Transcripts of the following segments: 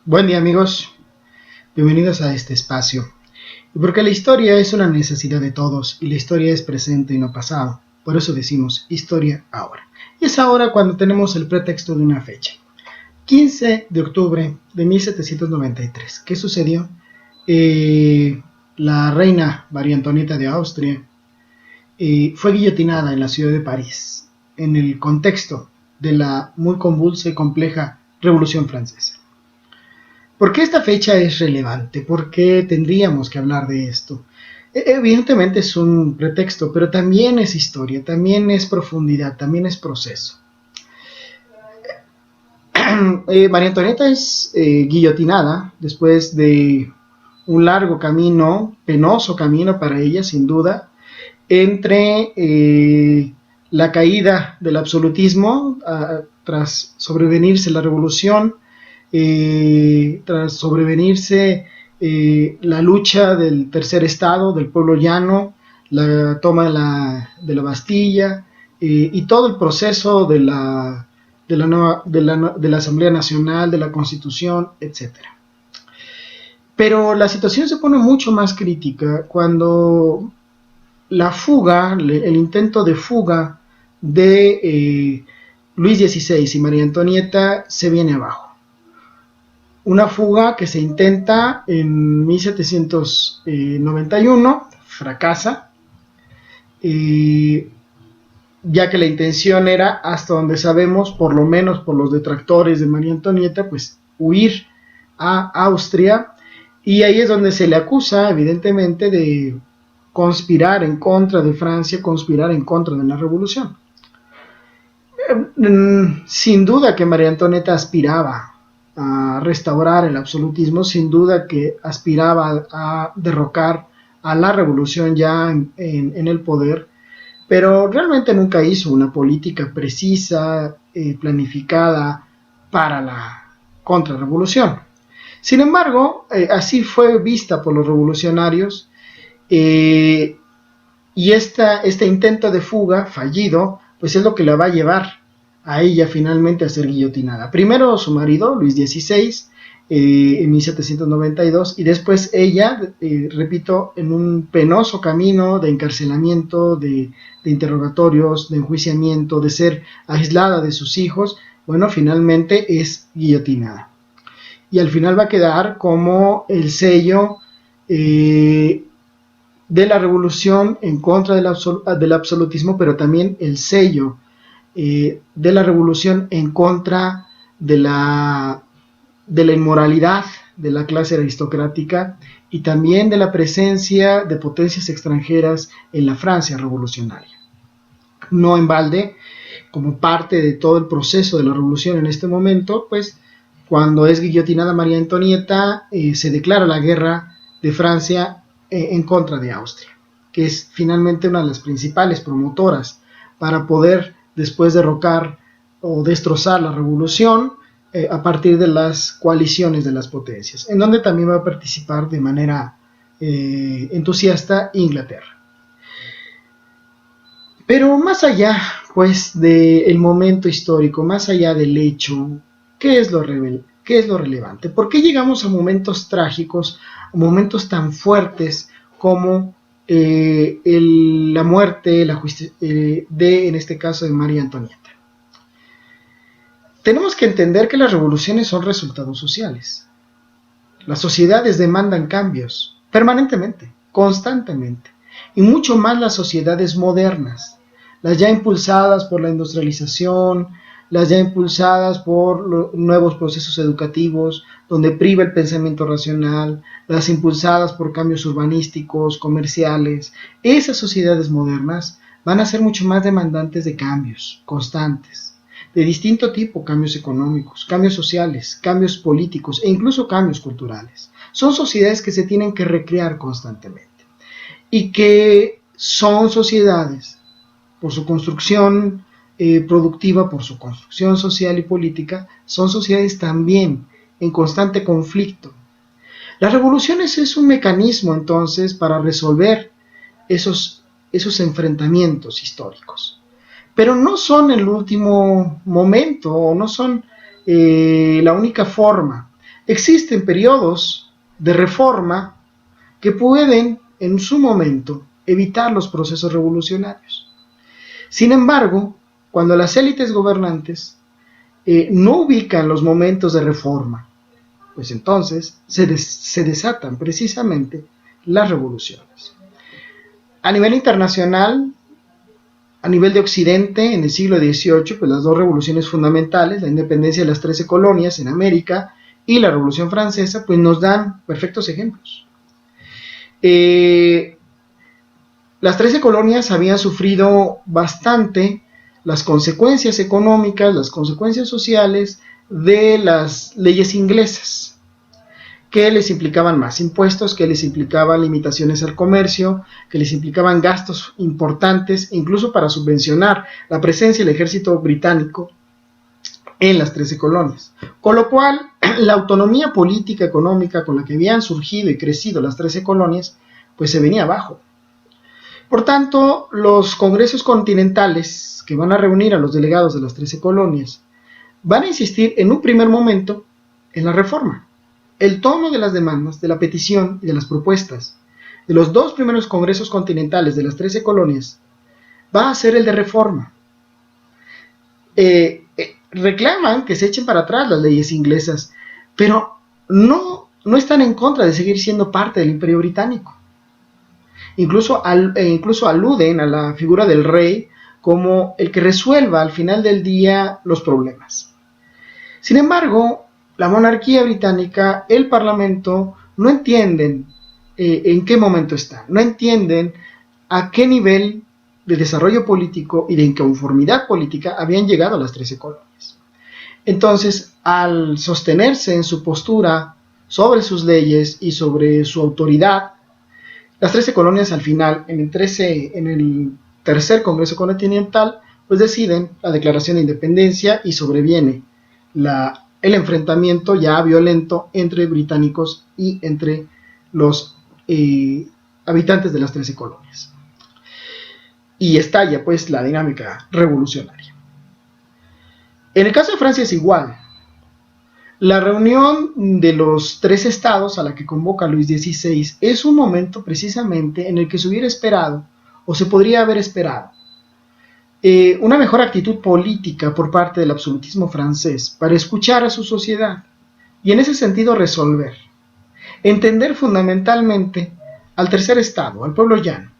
Buen día amigos, bienvenidos a este espacio. Y porque la historia es una necesidad de todos y la historia es presente y no pasado, por eso decimos historia ahora. Y es ahora cuando tenemos el pretexto de una fecha. 15 de octubre de 1793. ¿Qué sucedió? La reina María Antonieta de Austria fue guillotinada en la ciudad de París, en el contexto de la muy convulsa y compleja Revolución Francesa. ¿Por qué esta fecha es relevante? ¿Por qué tendríamos que hablar de esto? Evidentemente es un pretexto, pero también es historia, también es profundidad, también es proceso. María Antonieta es guillotinada después de un largo camino, penoso camino para ella, sin duda, entre la caída del absolutismo tras sobrevenirse la revolución, tras sobrevenirse la lucha del tercer estado, del pueblo llano, la toma de la Bastilla y todo el proceso de la Asamblea Nacional, de la Constitución, etcétera. Pero la situación se pone mucho más crítica cuando la fuga, el intento de fuga de Luis XVI y María Antonieta se viene abajo. Una fuga que se intenta en 1791, fracasa, ya que la intención era, hasta donde sabemos, por lo menos por los detractores de María Antonieta, pues huir a Austria, y ahí es donde se le acusa, evidentemente, de conspirar en contra de Francia, conspirar en contra de la revolución. Sin duda que María Antonieta aspiraba a restaurar el absolutismo, sin duda que aspiraba a derrocar a la revolución ya en el poder, pero realmente nunca hizo una política precisa, planificada para la contrarrevolución. Sin embargo, así fue vista por los revolucionarios, y este intento de fuga fallido, pues es lo que la va a llevar a ella finalmente a ser guillotinada. Primero su marido, Luis XVI, en 1792, y después ella, repito, en un penoso camino de encarcelamiento, de interrogatorios, de enjuiciamiento, de ser aislada de sus hijos, bueno, finalmente es guillotinada. Y al final va a quedar como el sello de la revolución en contra del absolutismo, pero también el sello de la revolución en contra de la inmoralidad de la clase aristocrática y también de la presencia de potencias extranjeras en la Francia revolucionaria. No en balde, como parte de todo el proceso de la revolución en este momento, pues cuando es guillotinada María Antonieta, se declara la guerra de Francia en contra de Austria, que es finalmente una de las principales promotoras para poder después derrocar o destrozar la revolución a partir de las coaliciones de las potencias, en donde también va a participar de manera entusiasta Inglaterra. Pero más allá, pues, del momento histórico, más allá del hecho, ¿qué es lo relevante? ¿Por qué llegamos a momentos trágicos, a momentos tan fuertes como la muerte, en este caso, de María Antonieta? Tenemos que entender que las revoluciones son resultados sociales. Las sociedades demandan cambios permanentemente, constantemente, y mucho más las sociedades modernas, las ya impulsadas por la industrialización, las ya impulsadas por nuevos procesos educativos, donde priva el pensamiento racional, las impulsadas por cambios urbanísticos, comerciales. Esas sociedades modernas van a ser mucho más demandantes de cambios constantes, de distinto tipo, cambios económicos, cambios sociales, cambios políticos e incluso cambios culturales. Son sociedades que se tienen que recrear constantemente y que son sociedades, por su construcción productiva, por su construcción social y política, son sociedades también en constante conflicto. Las revoluciones es un mecanismo entonces para resolver esos enfrentamientos históricos, pero no son el último momento, o no son la única forma. Existen periodos de reforma que pueden, en su momento, evitar los procesos revolucionarios. Sin embargo, cuando las élites gobernantes no ubican los momentos de reforma, pues entonces se desatan precisamente las revoluciones. A nivel internacional, a nivel de Occidente, en el siglo XVIII, pues las dos revoluciones fundamentales, la independencia de las 13 colonias en América y la Revolución Francesa, pues nos dan perfectos ejemplos. Las 13 colonias habían sufrido bastante las consecuencias económicas, las consecuencias sociales de las leyes inglesas, que les implicaban más impuestos, que les implicaban limitaciones al comercio, que les implicaban gastos importantes, incluso para subvencionar la presencia del ejército británico en las 13 colonias. Con lo cual, la autonomía política económica con la que habían surgido y crecido las 13 colonias, pues se venía abajo. Por tanto, los congresos continentales que van a reunir a los delegados de las 13 colonias van a insistir en un primer momento en la reforma. El tono de las demandas, de la petición y de las propuestas de los dos primeros congresos continentales de las 13 colonias va a ser el de reforma. Reclaman que se echen para atrás las leyes inglesas, pero no están en contra de seguir siendo parte del Imperio Británico. Incluso aluden a la figura del rey como el que resuelva al final del día los problemas. Sin embargo, la monarquía británica, el parlamento, no entienden en qué momento están, no entienden a qué nivel de desarrollo político y de inconformidad política habían llegado las 13 colonias. Entonces, al sostenerse en su postura sobre sus leyes y sobre su autoridad, las 13 colonias al final, en el tercer Congreso Continental, pues deciden la declaración de independencia y sobreviene el enfrentamiento ya violento entre británicos y entre los habitantes de las 13 colonias. Y estalla pues la dinámica revolucionaria. En el caso de Francia es igual. La reunión de los 3 estados a la que convoca Luis XVI es un momento precisamente en el que se hubiera esperado, o se podría haber esperado, una mejor actitud política por parte del absolutismo francés para escuchar a su sociedad y en ese sentido resolver, entender fundamentalmente al tercer estado, al pueblo llano,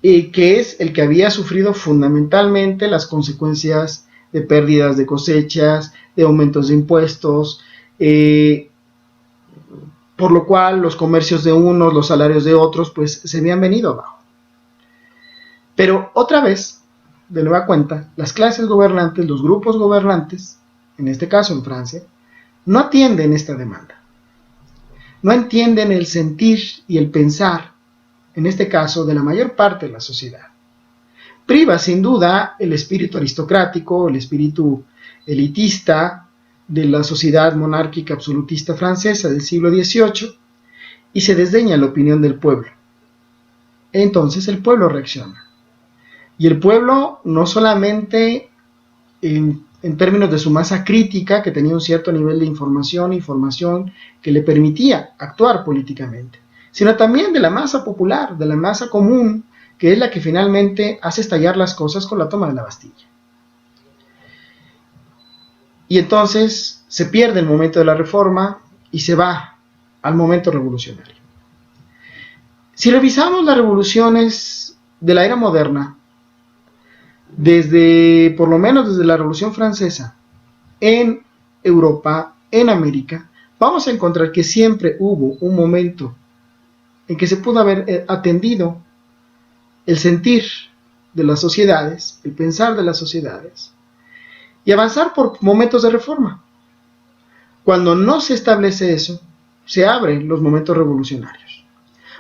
que es el que había sufrido fundamentalmente las consecuencias de pérdidas de cosechas, de aumentos de impuestos, por lo cual los comercios de unos, los salarios de otros, pues se habían venido abajo. Pero otra vez, de nueva cuenta, las clases gobernantes, los grupos gobernantes, en este caso en Francia, no atienden esta demanda. No entienden el sentir y el pensar, en este caso, de la mayor parte de la sociedad. Priva sin duda el espíritu aristocrático, el espíritu elitista de la sociedad monárquica absolutista francesa del siglo XVIII y se desdeña la opinión del pueblo. Entonces el pueblo reacciona. Y el pueblo no solamente en términos de su masa crítica, que tenía un cierto nivel de información que le permitía actuar políticamente, sino también de la masa popular, de la masa común, que es la que finalmente hace estallar las cosas con la toma de la Bastilla. Y entonces se pierde el momento de la reforma y se va al momento revolucionario. Si revisamos las revoluciones de la era moderna, por lo menos desde la Revolución Francesa, en Europa, en América, vamos a encontrar que siempre hubo un momento en que se pudo haber atendido el sentir de las sociedades, el pensar de las sociedades, y avanzar por momentos de reforma. Cuando no se establece eso, se abren los momentos revolucionarios.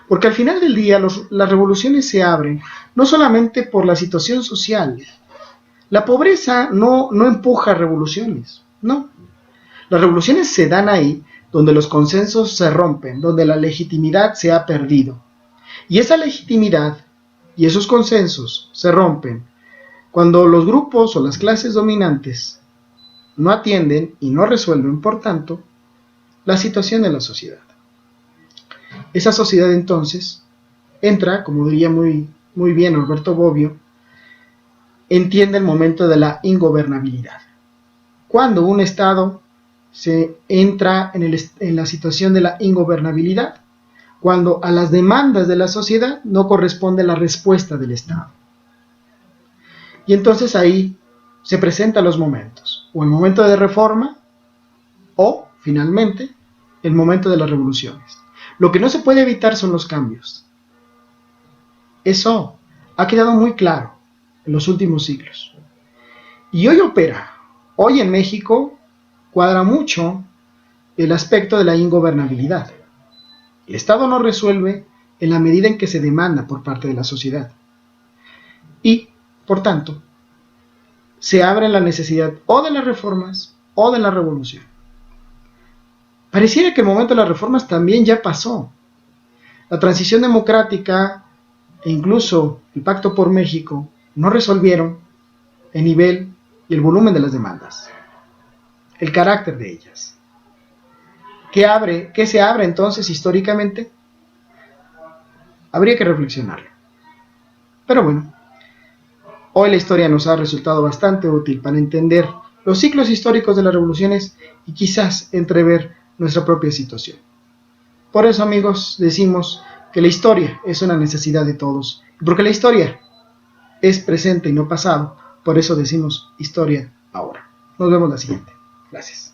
Porque al final del día las revoluciones se abren no solamente por la situación social. La pobreza no empuja revoluciones, no. Las revoluciones se dan ahí donde los consensos se rompen, donde la legitimidad se ha perdido. Y esa legitimidad y esos consensos se rompen cuando los grupos o las clases dominantes no atienden y no resuelven, por tanto, la situación de la sociedad. Esa sociedad entonces entra, como diría muy bien Norberto Bobbio, entiende el momento de la ingobernabilidad. Cuando un Estado se entra en la situación de la ingobernabilidad, cuando a las demandas de la sociedad no corresponde la respuesta del Estado. Y entonces ahí se presentan los momentos, o el momento de reforma, o, finalmente, el momento de las revoluciones. Lo que no se puede evitar son los cambios. Eso ha quedado muy claro en los últimos siglos. Y hoy opera. Hoy en México cuadra mucho el aspecto de la ingobernabilidad. El Estado no resuelve en la medida en que se demanda por parte de la sociedad. Y, por tanto, se abre la necesidad o de las reformas o de la revolución. Pareciera que el momento de las reformas también ya pasó. La transición democrática e incluso el Pacto por México no resolvieron el nivel y el volumen de las demandas, el carácter de ellas. ¿Qué se abre entonces históricamente? Habría que reflexionarlo. Pero bueno, hoy la historia nos ha resultado bastante útil para entender los ciclos históricos de las revoluciones y quizás entrever nuestra propia situación. Por eso, amigos, decimos que la historia es una necesidad de todos. Y porque la historia es presente y no pasado, por eso decimos historia ahora. Nos vemos la siguiente. Gracias.